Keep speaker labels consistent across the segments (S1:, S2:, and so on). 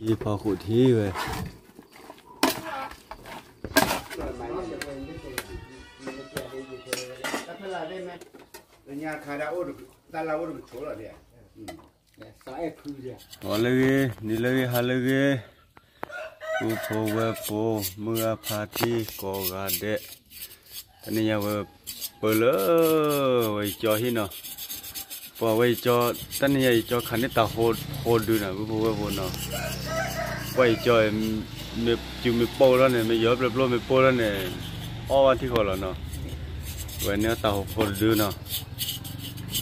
S1: ยี่พอขุดที่เว้ยพอเลยนี่เลยฮาเลยกูพอเวปเมื่อพาที่ก่อกาเดะตอนนี้ยังเวเปลือไว้จอหินเนาะพอไว้จอตอนนี้ยังจอขันนี่ตาโหดดูนะกูพอเวปเนาะไว้จอไม่จูไม่โป้แล้วเนี่ยไม่ยอมเรียบร้อยไม่โป้แล้วเนี่ยอ้อวันที่เขาแล้วเนาะไว้เนี่ยตาโหดดูเนาะ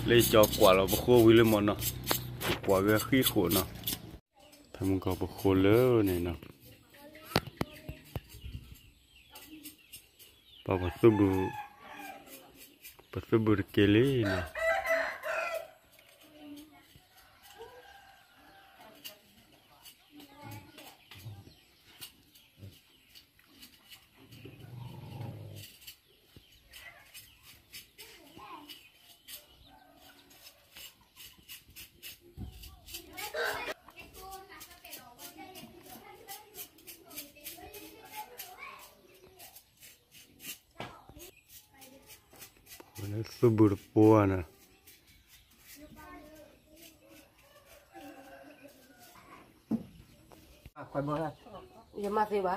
S1: เลยจอกว่าเราบุกวิลมอนเนาะกว่าเวขี้โขนเนาะทำมันก็บุกเลยเนี่ยเนาะปะปัสบุเกลีเนาะสุบุรปัวนะ
S2: คอยบอกว่า
S3: อย่ามาสิวะ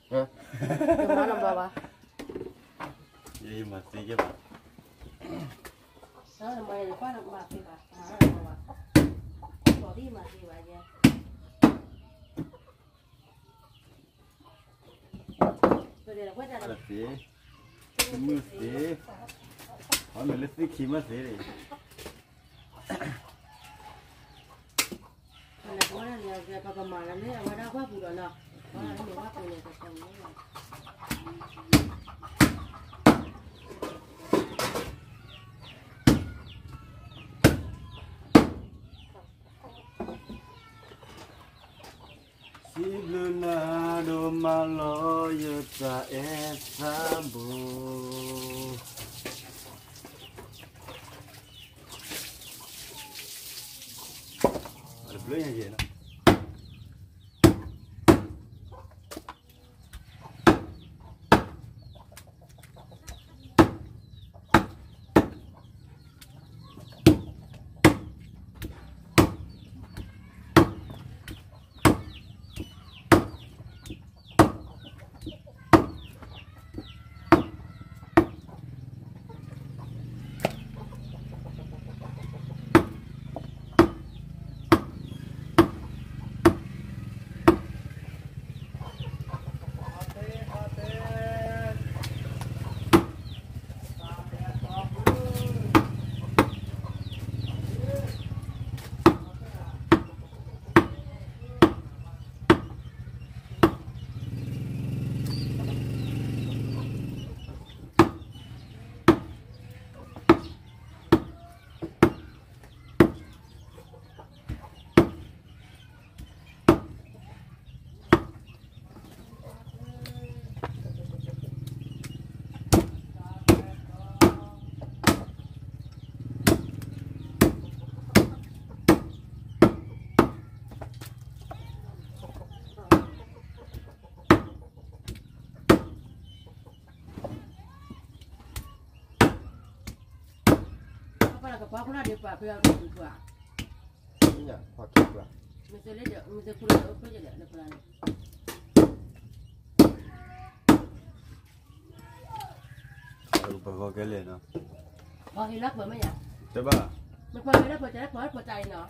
S2: เออ
S3: อย่ามาลำบากวะ
S1: ยี่มาสิยี่มา
S3: ทำไมป้าลำบากสิวะมาลำบากบอกที่มาสิวะเนี่ยตัวเดียวก็จะ
S1: ละสิมือสิเขาเหมือนเล็กสิขี้มาสิเลย
S3: มันเลยว่าเนี่ยจะประมาณนั้นเนี่ยว่าได้ว่าบุญเนาะว่าเราไม่ว่าเป็นเลยแต่ตรงนี้
S1: สิลูนาโดมาลอยตาเอซาบูอะไรเปล่าอย่างเงี้ยนะ
S3: กับพ่อคุณน่าดีกว่าเพื่อนดีกว่า
S2: เนี่ยพอคิดว่า
S3: ไม่ใช่เล็กเดี๋ยวไม่ใช่คุณเล็กก็จะเดี๋ยวเล็กอะไร
S1: รูปก็เกลียเนาะ
S3: พอเห็นรักเผื่อไม่อยาก
S1: ใช่ป่ะ
S3: ไม่พอเห็นรักเผื่อจะได้พอใจเนาะ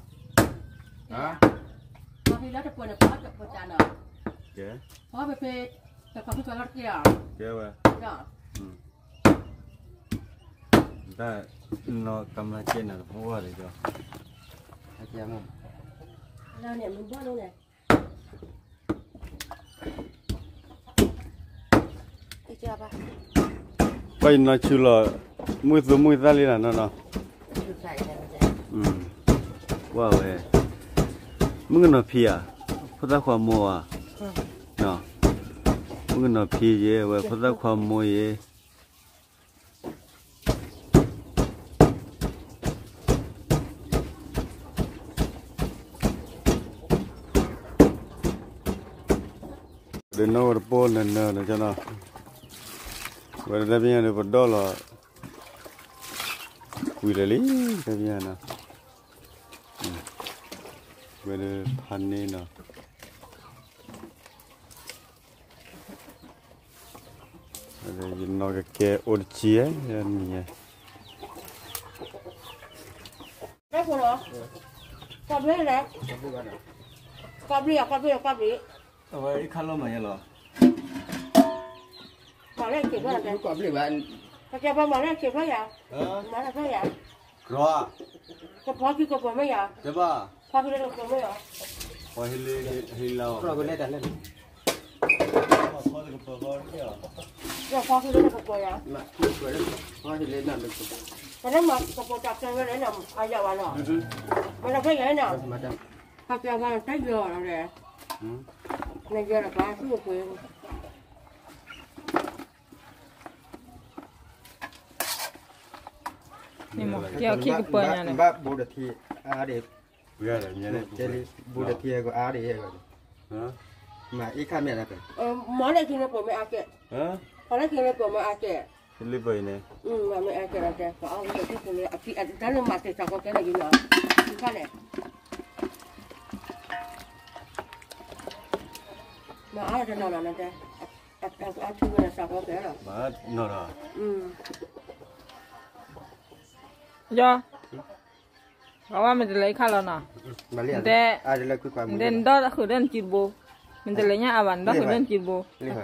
S2: ฮะ
S3: พอเห็นรักจะปวดเนี่ยพอจะปวดใจเนาะ
S1: เก๋
S3: พอไปเพย์แต่ความที่ตัวรถเกี่ยว
S1: เก๋ว่ะ
S3: เนาะ
S1: ได้นอกำลังเจนนะเพราะว่าอะไรจ้ะ
S2: อาจารย์มั้ง
S3: เราเนี่ยมันบ้าลูกเนี่ยอีเจ้าปะ
S1: ไปน่าชิลล์มือซาลีนะเนาะ
S3: ใส่
S1: ว้าวเว้ยมึงก็น่าพี่อ่ะพุทธความมัวเนาะมึงก็น่าพี่เย่เว้ยพุทธความมัวเย่ de no repon no cho nó vừa ra bên này vừa đó là quỳ lại ra bên này vừa được pan này nè rồi nó cái ổ chia này
S3: ได้คนเหรอกับเรื่องอะไรกับเรียกับเรีย
S1: เอาไว้ข้าวล้มมาเนี่ยหรอ
S3: มาเล่นเก็บไว้อะไร
S2: กรอบเลยว่า
S3: เขาจะมาเล่นเก็บไว้ยังมาเล่นไม่ยัง
S1: รอ
S3: ก็พอคิดก็พอไม่ยัง
S1: ใช่ป่ะ
S3: พอคิดแล้วก็ไม่ยัง
S1: พอเฮลิเรา
S2: เราก็เล่นแต่เล่น
S1: พอจะกับพอเนี่ย
S3: ก็พอคิดแล้วก็พอยัง
S2: มาคุยกันพอเห็นเล่นนั่นเลย
S3: แต่นั้นมาก็พอจับใจไว้เลยนะอายาวันหรอมันไม่ยังนะ
S2: มาดัง
S3: เขาจะมาใช้เยอะอะไรในเยอะละกันสู้ไป
S4: นี่มั้งเกี่ยวขี้กระเปื่อยเนี่ย
S2: บ้าบูดทีอาเด
S1: เบื่อเลยเนี่ย
S2: เจลีบูดทีก็อาเดก็
S1: ฮะ
S2: มาอีกข้ามเนี่ยนะเป็น
S3: หมอได้กินแล้วปวดไม่อาเกะ
S1: ฮะ
S3: พอได้กินแล้วปวดไม่อาเกะ
S1: เฮลิไปเนี่ย
S3: มาไม่อาเกะแล้วแกก็เอาไปที่ตรงนี้พี่อันนั้นมาเสร็จจากก็แกได้ยินเหรอที่ข้าเนี่ยมาเอาจะนอนนั่นแกเอาที่มันสักก็แกหรอ
S1: มาโน่นอ่ะ
S4: ย่อเพราะว่ามันจะเลยข้าวแล้วเนาะ
S2: มาเรียนอาจจะเลิกคุยความ
S4: เดินดอคือเดินจีบมันจะเลยเนี่ยอาวันดอคือเดินจีบ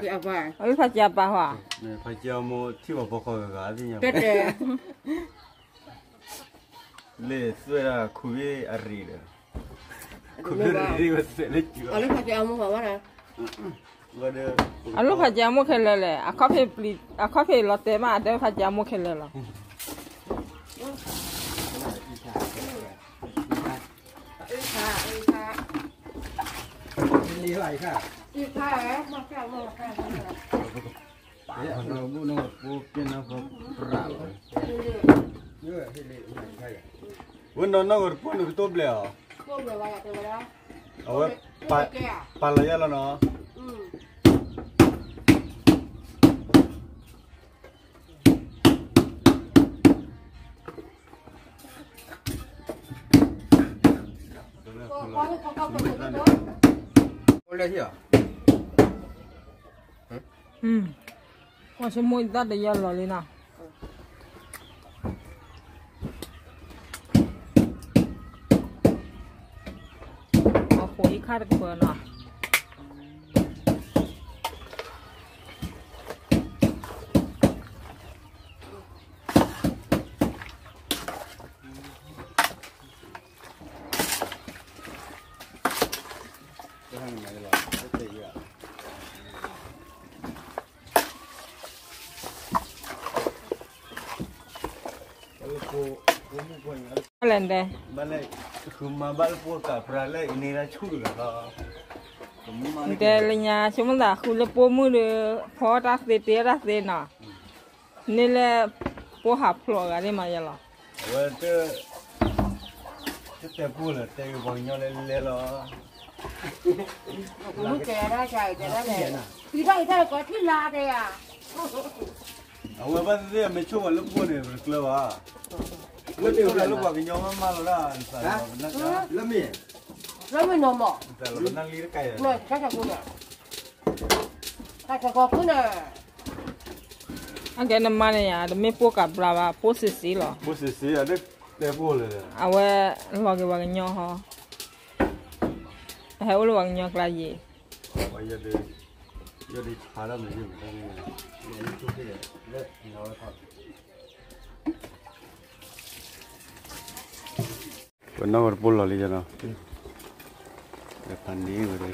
S3: พี่อาว่า
S4: เอาไปพัชยาปะหัว
S1: เนี่ยพระเจ้าโมที่ว่าพอเขากาที่เนี่ย
S3: เด็ดเด็ด
S1: เล่สวยอะคุยอะไรเลยคุยอะไรก็เสร็จแล้วจ้ะ
S3: เอาเลยพอจะเอามือว่าอะไร
S1: ว่าเด้อ
S4: เอาลูกพัชยามุขเลยเลยอ่ะข้าวเพลีอ่ะข้าวเพลลอตเต้มาเดี๋ยวพัชยามุขเลยหรอ
S2: นี่ไรค่ะ
S3: อีกค่ะมาแก้วมาแก้ว
S1: เราบุโน่บุเป็นนะพอปราบ
S2: เยอะที่เล่นใช่
S1: วันนั้นเราก็ปุ่นตัวเปล่า
S3: ก็เลยว่าอยากไปแล้ว
S1: เอาไว้ปลายาแล้วเนาะ
S2: โอ้เลยที่อ่ะ
S4: ว่าสมุยตัดได้ยาหล่อเลยนะเอาคุยข้าวเปื่อยเนาะ
S1: จะทำยังไงล่ะไม่เจ๋อ
S4: อะไรเด้
S1: บ้านเลยคือมาบ้านพวกกับพระเลยนี่นะชูกันก็
S4: เดี๋ยวเลยเนี่ยช่วงนั้นคือเลยปูมือเลยพอรักเตี้ยรักเตี้ยน่ะนี่แหละปูหับพลอกันได้มาอย่างหรอ
S1: ว่าจะเตะพูดเลยเตะบอลย้อนเลยหรอ
S3: ลูกแกได้ใจแกได้เลยพี่ได้ก็ที่ลาเดีย
S1: เอาไว้บ้านเรื่องไม่ช่วยลูกพูดเนี่ยมันกลัวว่าลูกเดียวกันลูกบอกกันย้อนมาแล้วล่ะใส่นักนะ
S2: แล้วมี
S3: แล้วไม่นมบอก
S1: แต่เรานั่งลิ้นไก่เลย
S3: เนี่ยใช่กับคุณเนี่ยใช่กับคุณเนี่ย
S4: อันแกน้ำมันเนี่ยเดี๋ยวไม่ปูกับปลาว่าปูสีหรอ
S1: พูดสีอ่ะเด็กเตะพูดเลย
S4: เอาไว้รอกี่วันเนาะฮะให้วันวันเนาะกลายยี่
S1: ว่าอย่าได้ช้าแล้วมันยิ่งได้เนี่ยชุดที่เละเราทำวันนั้นเราพูดอะไรจ้ะเนาะแต่พันนี้เลย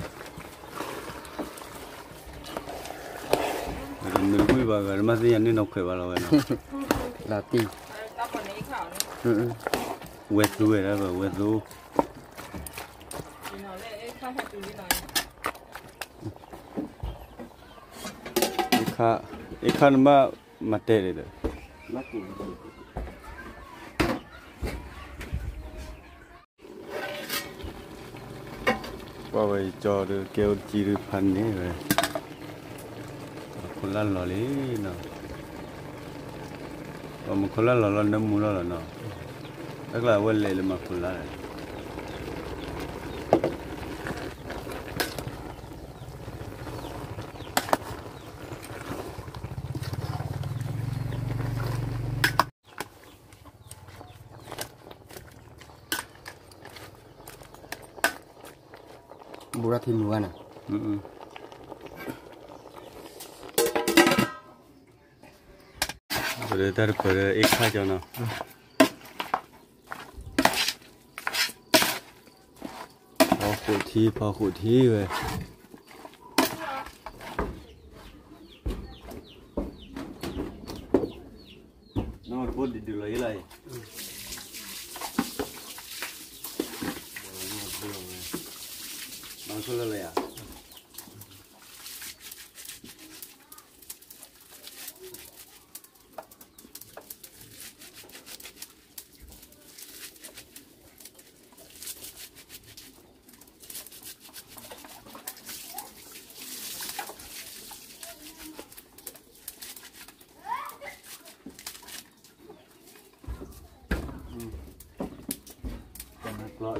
S1: mình vui vào rồi mà gì anh đi nấu khởi vào rồi nó
S2: là tì
S1: quét ruồi đó và quét ruồi cái khăn mà tê đấy đấy qua vậy cho được kêu chỉ được phần này rồi คนละหล่อเลยเนาะมันคนละหล่อน้ำมูลหล่อเนาะแล้วก็วันเลยเลยมาคนละ
S2: บุรุษที่มือน่ะ
S1: เปิดแต่เปิดเอกข้าเจ้าเนาะพอขุดที่เว้ยน้องพูดดีๆเลยอะไรน้องพูดอะไรอ่ะ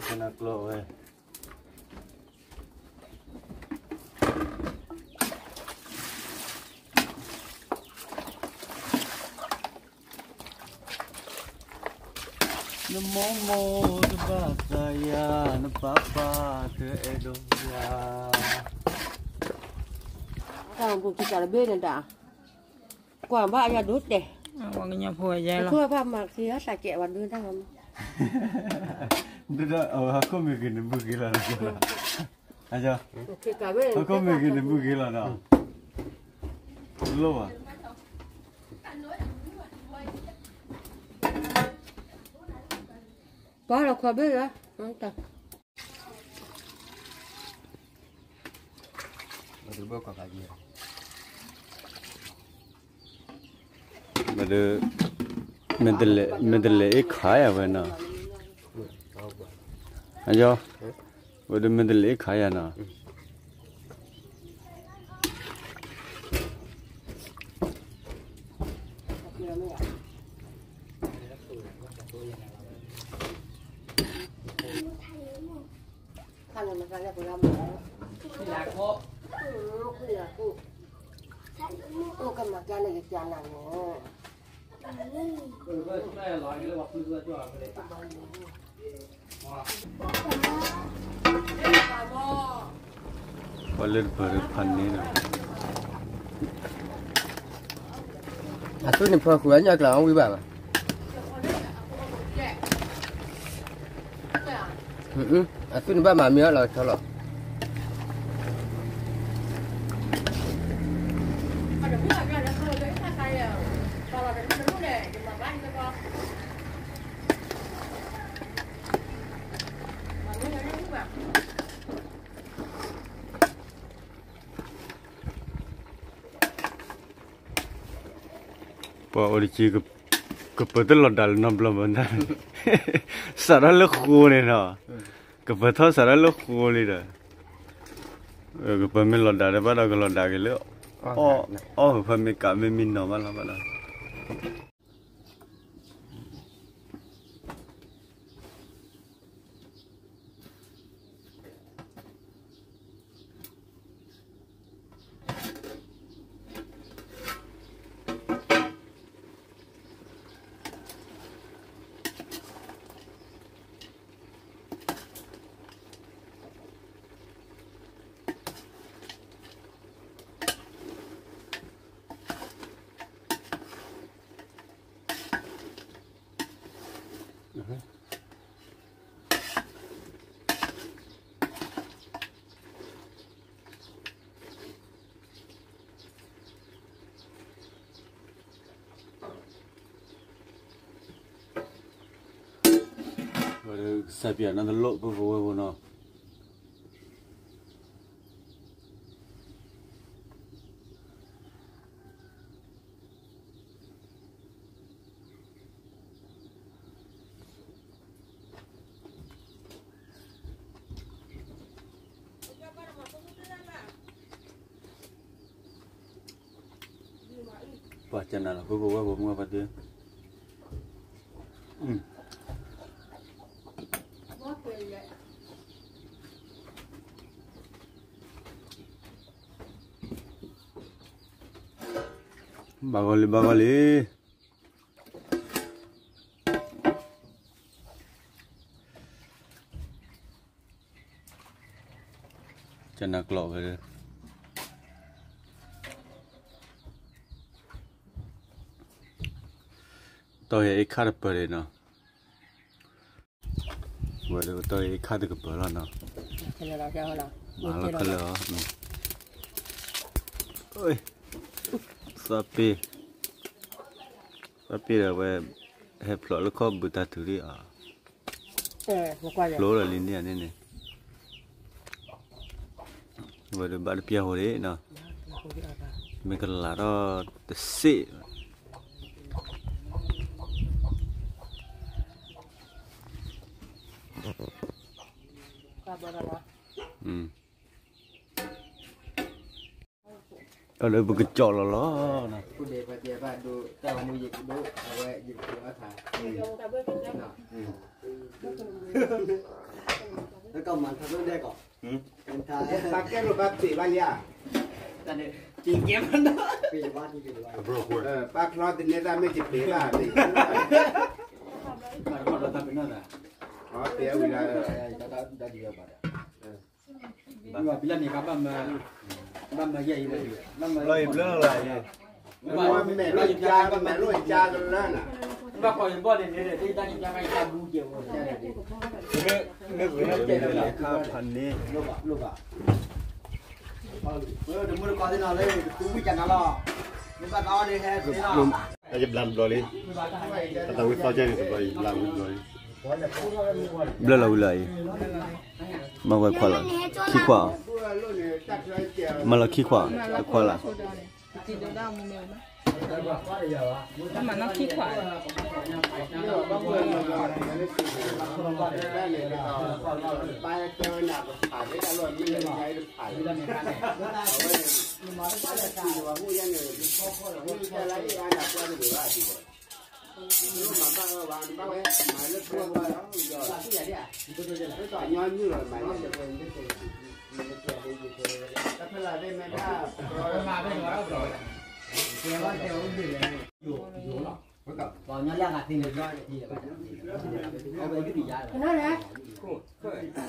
S1: ชนะกลัวเว้ยนโมโมตบาสายานปาปาเธอเอโดยา
S3: ถ้าผมจะจ่ายเบี้ยนั่นด่ากว่าบ้าอย่าดุดเด้
S4: ว่ากันยังพอใจหรอ
S3: เพื่อพามาเสียสายเจวันดื้อทั้งนั้น
S1: Dada, aku mungkin bukan lah. Aja.
S3: โอเคกาเบี้ย
S1: Aku mungkin bukan lah na. Loa.
S3: ป้าเราขอเบี้ยละนั่นแต่
S2: มาดูบ่กับอะไร
S1: Mada medle ek khaya वे ना. Aja. Mada medle ek khaya ना.
S3: Kan masalah pulang. Tidak kok. Tidak kok. Oh kan makan lagi jalan. Palir berpan ni na.
S2: Atu ni pun kuat nyak lah, awak iba. Atu ni ba mami lah, kalau.
S1: Pa origi ke betul lah dalam enam bulan benda. Sarah lekhu ni na. Ke betul sarah lekhu ni dah. Ke pemil lah dah, pada kalau dah gila. Pemil kami minna malah malah. Sabian ada lok berbuat mana? quả chân nào là bố bố mua vào tiêu bà gọi đi chân nạc lọ về đây tôi ấy khá được bờ đây nó vừa được tôi ấy khá được bờ là nó mà là cái lỡ ôi sapi là về hẹp lọ nó có bự ta thử đi à lỗ là linh đi anh này vừa được bạn pia hồi đấy nào mình cần là đó xị ở đây một cái chọ là nó nè
S2: กูเดปะเตียบะดูแต่ว่ามือหยิบดูเอาไว้หยิบตัวถ่ายแล้วก็มันทำได้ก่อนเป็นทา
S5: Pakai lu bab si balia.
S2: จริงเก็บมันนะปีบ้านที่ปีบ้าน
S5: Pak lot ni dah mesti pila ni. Oh, dia wilayah.
S2: ได้ดีกว่า
S6: bila ni kapan mama ye ini mama
S1: lo im lo là gì
S5: Mama mẹ lu cha, mẹ lu cha lu lah nak.
S6: ba ko yin bo ni ni ni ta ni jangan ka bu je wo
S1: nước với nước trên là khá phần đi
S6: lu ba đừng mua con thế nào đây tú bị chặt nó lo nhưng mà nó đi he thế nào
S7: ta giúp làm rồi đi ta quyết phao chơi thì phải làm rồi
S1: rất là lợi mà vậy khoa là khí khoa mà là khí khoa là
S4: chỉ được đau một miếng nhưng mà nó khí khỏe
S5: Bayar tu nak ada kalau ni ada ada. Aku yang ni, saya lagi anak tu ada dua tiga. Lu mama orang bawa malu tu orang nyon như rồi mày tapi là đây mày đã rồi
S6: còn nhá là thì được rồi thì có về cái gì vậy
S3: nó nè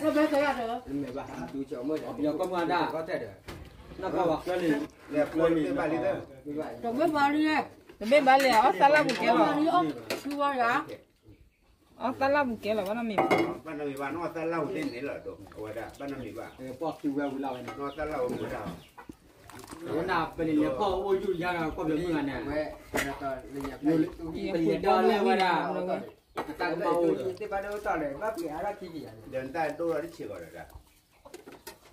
S3: nó bé cái gì rồi
S2: mẹ bà chú cháu mới
S6: giờ có mua đã
S2: có thể được
S6: nó có bạc lên đi
S5: đẹp luôn cái bà đi đó
S3: rồi bé bà đi nè
S4: rồi bé bà liền ở ta la một cái
S3: bà
S4: rồi
S3: đi ốc đi qua vậy
S4: ở ta la một cái là nó mềm
S5: ban đầu bà nó ta lau lên đấy là được rồi đã ban đầu bà
S6: bọc tiêu vào lao này
S5: nó ta lau một đào
S6: nó nào bên này có ôi chú ra là có việc mưa nè
S2: mẹ nó to lên nhập
S6: bên này đó lên qua đã tăng màu
S2: thì bà đâu to này bác nghĩa ra cái gì
S5: đến ta đâu là đi chịu rồi đó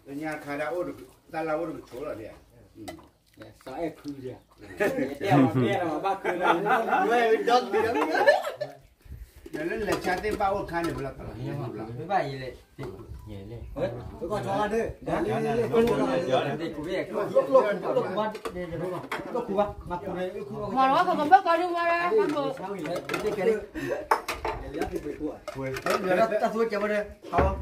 S5: rồi nhà khai đã ô được ta lau được chỗ rồi đấy
S6: sợ em khư gì đeo nghe là bác khư là nuôi đốt bị đóng
S5: nên là cha tên bao khai được là
S2: mấy bài gì này
S6: tôi còn cho ăn đi
S2: thì cũng biết
S6: lúc qua đây rồi mà lúc qua mặt của này
S3: mà nó còn bé coi đi qua đây ăn bữa
S2: cái đi ta xuống chào đây không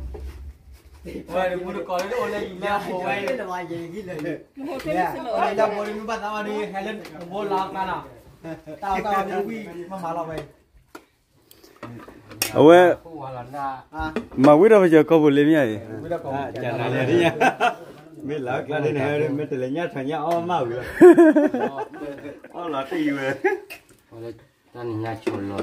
S6: vậy mua được coi nó lên mẹ bố
S2: cái là bài gì cái này
S4: hồ thêm xin lỗi
S6: đây là bố đi bắt tao đi hay lên bố làm cái nào tao đi quy mà làm vậy
S1: ôi mà biết đâu bây giờ có buồn lên nhỉ
S7: chả là này đi nha biết là cái này này mới từ lấy nhát thằng nhá o màu rồi o là tì về
S2: ta nhà chuồn rồi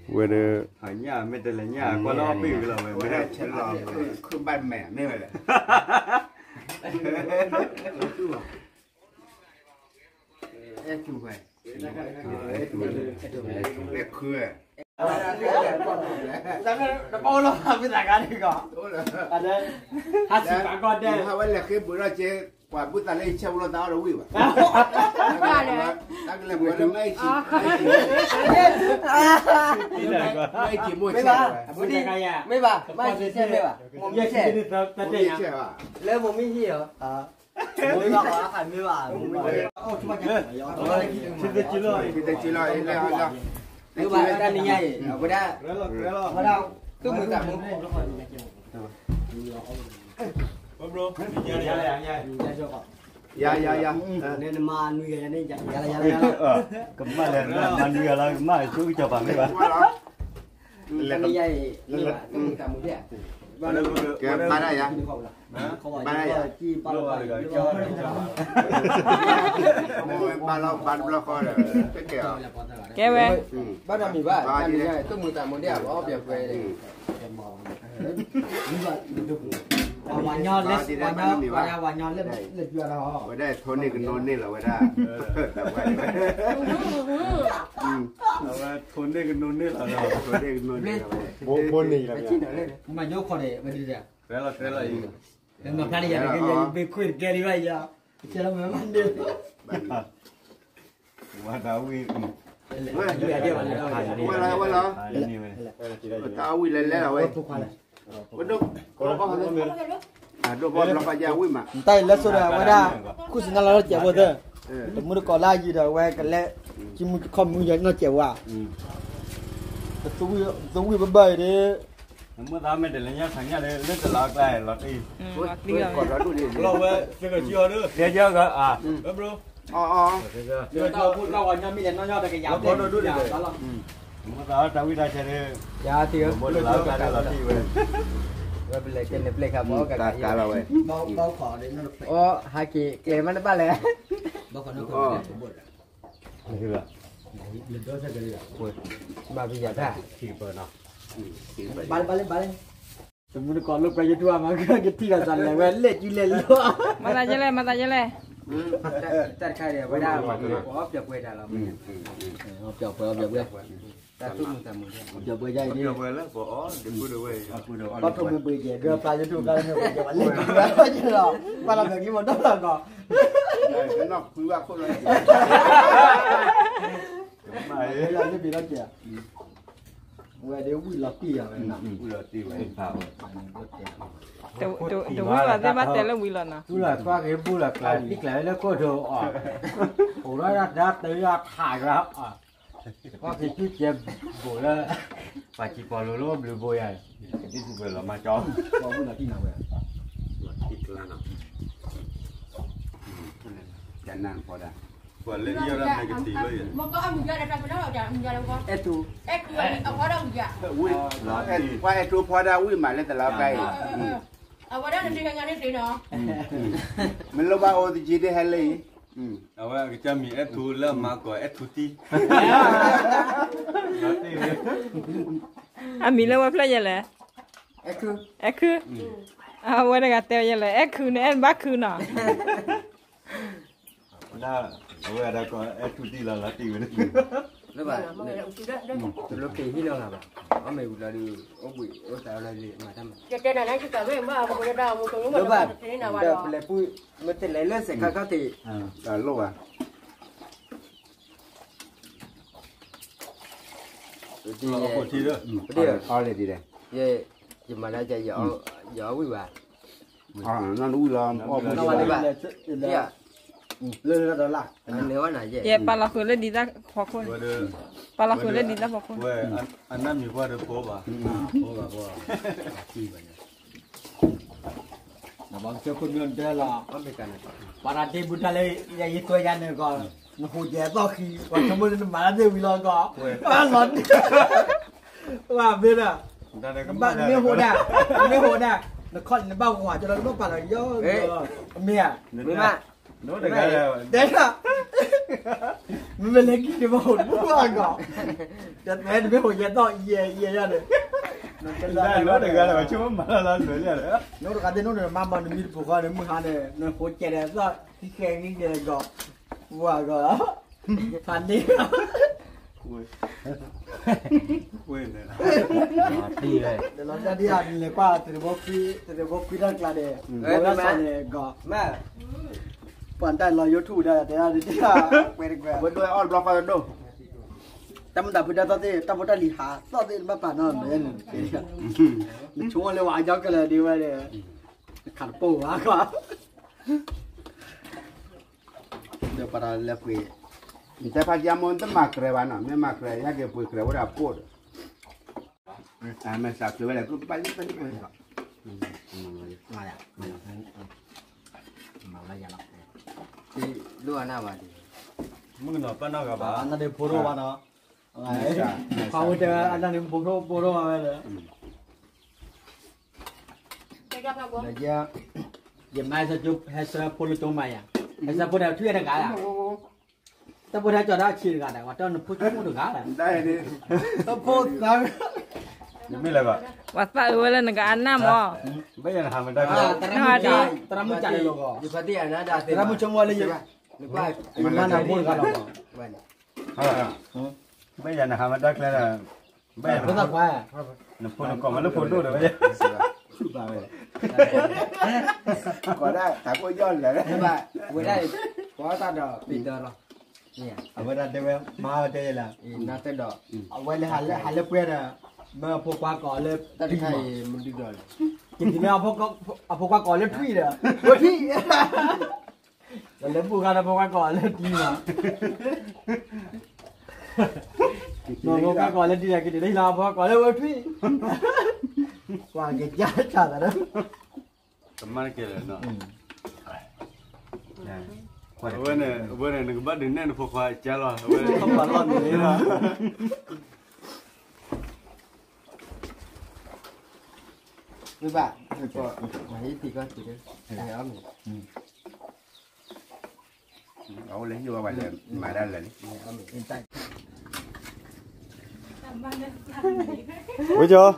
S1: vừa được
S7: thằng nhá mới từ lấy nhá qua lo bị rồi
S5: mới ra chân lò không ban mẹ nên vậy
S2: em chụp về
S5: để khơi
S6: nó bao lâu mới giải cái đi cả ở đây hát chỉ cả con đây
S5: ha vậy là cái bữa đó chế quả bữa ta lấy trâu nó tao đâu vậy
S3: ra đây
S5: ta cái là bữa đó mấy chỉ mua
S2: mấy
S5: xe
S2: bà bữa đi mấy bà mai chị xem mấy bà một
S6: giờ
S2: xe
S6: đi ta
S5: mua xe à
S2: lấy một miếng gì hả
S6: ไม่ว่าขายไม่ว่าโอ้ช่วยกันชิดจิโร่
S5: kita cila ini ada
S6: หรือว่าด้านนี้ใหญ่เอาไปได้มาดาวตู้มือกับมือ
S7: bro
S5: ya ya ya
S6: เนี่ยมาหนุ่ยกันนี่ยา
S7: kemarin man dia lah mai su coba ni ba
S5: wala
S6: ด้านนี้ใหญ่นี่ว่าตู้มือกับมือเนี่ย
S5: ke para ya
S6: เขาบอกว่าจี้ปลาโล
S5: mau ban blok kau dah ke
S4: แกเว้
S2: บ้านเรามีบ้านบ้านนี้ต้องมือตามมือเดียวเอาเปรียบไปเลย
S6: วันย้อนเล็กวันย้อนเล็กเล็กเยอะแล้ว
S5: wada thoni ke non ni lah wada
S7: awak thon ni ke non ni lah
S5: thoni ke non ni
S7: bon ni lah
S2: ที่ไหนเลย
S6: มาโยกคนเลยมาดีเดียว
S7: rela ini
S6: แล้วมาพลาดอย่างนี้ยังไปคุยแกดีไว้ยาเชื่อไหมมันเดียว
S7: wadawi
S5: wala wala
S7: ini
S5: tahu lele lah weh waduh aduh bot blok aja weh mak
S6: ใต้แล้วสุดาว่าได้คู่สินาเราเจ็บว่าเด้อแต่มือก่อล่าอยู่เด้อแวกันแล้วจิมคอมมือยังน่าเจ็บว่าแต่ตัวบ่อยเด้อ
S7: Nama ramai dah lenyap sangat dah le telak dah lot ni.
S5: kau dah tu ni
S7: Kalau we jaga jiwa tu. Dia jaga bro.
S5: oh
S6: Dia tahu pun kawan yang milih nanya dah ke yang.
S7: Nama tahu tahu dah cari.
S2: ยาที่
S7: Boleh lah ada lot ni we.
S2: ว่าเป็นอะไรกันในเพลงครับเพราะกัน
S5: tak lah weh
S6: เบาขอเลยนั่น
S2: อ๋อฮากิเกมันได้ป่ะเลย
S6: เบาขอนั่นก็บ่
S7: Ni lah.
S6: เดือดซะกันเลย
S2: มาพิจารณา
S7: Keeper nak.
S6: บาลสมมุติก่อนลูกไปอยู่ทั่วมาก็ที่กันสั่นเลยเว้ยเล็ดอยู่เล่นลัว
S4: มาตาเจเลยมาตาเจเลย
S2: จัดใครเดี๋ยวไม่ได้หรอกอ๋อเปรียบเวทเรา
S6: เอาเปล่าเว้ย
S2: แต่ตุ้มแต่มือ
S6: เดี๋ยวเบื่อใหญ่นี่
S7: Dia boleh lah. Oh, dia boleh we. Aku dah.
S6: พอทุ่มเบื่อเกลือปลาอยู่ทั่วกันเนี่ยจะวันเล่นแล้วจะหรอว่าเราแบบนี้หมดต้องหรอก
S5: cái nóc quý bác không lấy
S7: Mai.
S6: เราจะปีเราเจี๋ยเว้ยเดี๋ยววิ่งลับปีอ่ะนะ
S7: Udah ti we. Tahu.
S4: เดี๋ยววิลาได้มาแต่ละวิลานะ
S6: กูละกว่ากูละกลายนี่แหละแล้วก็โดอ่ะโอ้ยรัดเตยถ่ายแล้วอ่ะก็คือชื่อเจ็บโบแล้ว
S7: Pakcik Paulo lo blue boy ai. Jadi tu boleh macam.
S6: บอกกูละที่ไหนเว้ย
S5: iklan jangan pada
S7: Boleh dia orang negatif lo ya.
S3: Maka am juga ada benar ada menjalan kau.
S2: itu
S3: Aku ada juga.
S5: wi qua itu pada wi mà lên từ lá cây
S3: Aku ada nanti yang ini sih no.
S5: mình lo bao thì chỉ để hay lấy
S7: Awak kita mi tu lah mak ko tu ti.
S4: อ่ะมีแล้วว่าเพลย์เลย
S2: ไอ้คือ
S4: เอ็กคือว่าได้กันเตยเลยเอ็กคือเนี่ยบักคือน่ะ
S7: Dah, awak ada ko tu ti lah lati we.
S2: แล้วแบบตัวรถตีที่เราครับอ๋อไม่บุญเราดูโอ้บุญโอ้แต่อะไรเลยมาทำ
S3: Jadi nak nak juga memang aku boleh dah muka rumah.
S2: แล้วแบบ
S3: Ini
S2: เดี๋
S3: nak
S2: ยว
S3: walau.
S2: เป็นปุ้ยมันเป็นไรเลือดเสกเขาตี
S5: lo à
S2: ดี
S7: Ko ti dah.
S2: เดี๋ยว
S5: เอาเลยดีเลย
S2: เย่จะมาได้จะอย่าวิ่งว่า
S5: นั่นอุ้ยลอมอ้อม
S2: นวันนี้แบบเนี่ย
S6: เรื่องแล้วล่ะ
S2: อันเนื้อว่าไหนเย่
S4: เย่ปลาคือเล่นดีจ้ะพอคน
S7: Ada
S4: ปลาคือเล่นดีจ้ะพอคน
S7: we anak mi buat ada ko ba.
S6: นะบางเจ้าคนเงินเด้อล่ะ
S2: ก็เป็นกัน
S6: ปาราตีบุตรเลยยังยิ่งตัวยันเนี่ยก่อนนะหูแย่ต่อขี้วันสมมุติมาแล้วเดี๋ยววิลองก่อนว่าหลอนว่าเบี้ย
S7: Dah ada
S6: บ้านไม่โหดอ่ะไม่โหดอ่ะนครในบ้านหัวจะเราต้องปาราย่อเมีย
S2: ไม่มา
S7: No dengar dah.
S6: เด็กอ่ะมันเป็นเล็กที่มาโหดว่าก่อนจะแม่ไม่โหดแย่ต่อเย่ยันเลย
S7: Dah no dengar dah cuma malah lah dia dah.
S6: โน้ตกันเดโน้ตมาบ้านมีผูกกันมือหันเนี่ยนโหดแก่เนี่ยก็ที่แข่งนี่เดี๋ยวก่อนว่าก่อนพันนี้
S7: Weh ni.
S2: ตีเลย
S6: เดี๋ยวเราจะได้อ่านเลยว่าเทเลบอกคุยด้านกลางเนี่ยเราสอนเนี่ยก็
S2: แม่
S6: ปั่นได้เรายูทูบได้แต่เราได้เวรกว่า
S5: bữa đôi all block vào đâu
S6: ตั้มดับพุทธตาเต้ตั้มพุทธลีหาตอเต้มาปั่นนั่นเป็นช่วงเลยว่าย้อนกันเลยดีว่าเลยขัดปูวะก็ Dia para lepi.
S5: Kita pastiamo un macre vanno, me macre ya che puoi creare a por. Me sa che vele che pali.
S6: Mana? Mana ya lah.
S2: ဒီလူအနာပါဒီ
S7: มึงเนาะปะเนาะกะบ่า
S6: Anda de poro mana? Kau dah ada ni poro apa le?
S3: จะยับนะบ่
S6: Dia dia mai sejuk hasa polo cuma ya. Hasa polo dah tuai dah kala. Tak polo dah jodoh ciri kala. Waktu nak polo cuma dah kala.
S5: Dai ni.
S6: Tak polo dah.
S7: ยังไม่เลยบ่
S4: ว่าซะเวลานึกอันน้ำอ๋อ
S7: ไม่ยังทำมันได้ก็
S6: Teramu cari logo.
S2: ဒီဖတ်တဲ့နာဒါတဲ့
S6: Teramu cuma le je.
S2: ဒီပါ
S6: Mana polo kala.
S2: ဘာလဲ
S7: ไม่ยังทำมันได้แล้วนะไม่ยัง
S6: Betul kuah.
S7: นึกพูดก่อนมันนึกพูดดูเด้อไม่ใช่
S5: Có đây, ta có giòn là
S2: ဒီ
S5: đấy.
S2: ပါဝေးလိုက်ဘောတာတော့ပြီးတော့လားนี่
S6: Apa dah dewe mau je lah.
S2: နာတဲ့တော့
S6: Awal le hal puai dah. Mau pokok kau le
S2: တတ်ခိုင်မတူတော့လေ
S6: Kita ni apa kau le tui dah. Tui. Kalau bukan apa kau le tui mah. Mau kau le tui kita ni lah apa kau le tui. Wah, kerja cara dah.
S7: สมัยเกี่ยเนาะวันนี้นึกบ้านดินเนี่ยพวกเขาเจ้าล่ะวันนี้
S6: Không phải lo gì nữa.
S2: ဒီပါတော့မဟိတိကတူတယ်အဲ့အမေ
S5: Ấu lấy vô bài là mà ra là
S2: အမေအင်တိုက်
S1: ဝေကျော်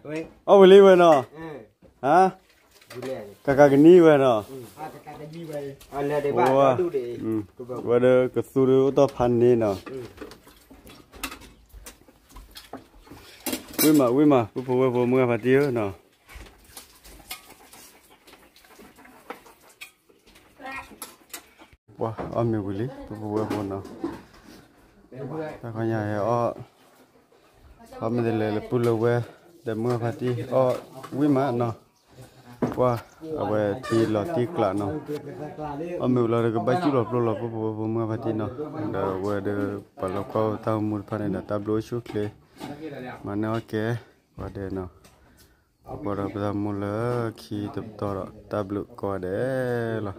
S2: ဝေး
S1: အော်ဝလေးဝဲနော်
S2: အင်း
S1: ဟမ်
S2: ဒီလေ
S1: ကကကနီးဝဲနော်
S6: Ada kata ni baik.
S2: အဲ့လေဒီပါတူတယ်
S1: ဝဲကဆူရတော့ဖန်နေနော်ဝေးမပူဝဲပူမွေးဖတ်တီးနော်ဝါအမေဝလီပူဝဲပူနော်တခါညာရဲ့အော်အမေလေပူလဝဲတဲ့မွေးဖတ်တီးအော်ဝေးမနော်ဝါအဝဲတီလော်တီကလာနော်အမေလာကဘချူလောပလောပပမွေးဖတ်တီးနော်ဒါဝဲတဲ့ပလောကောတောင်းမှုဖတ်နေတာတဘလိုရှုခလေမနော်ကဲဝါတဲ့နော်ဘောရပဒမူလခီတတော်တဘလကောတဲ့လား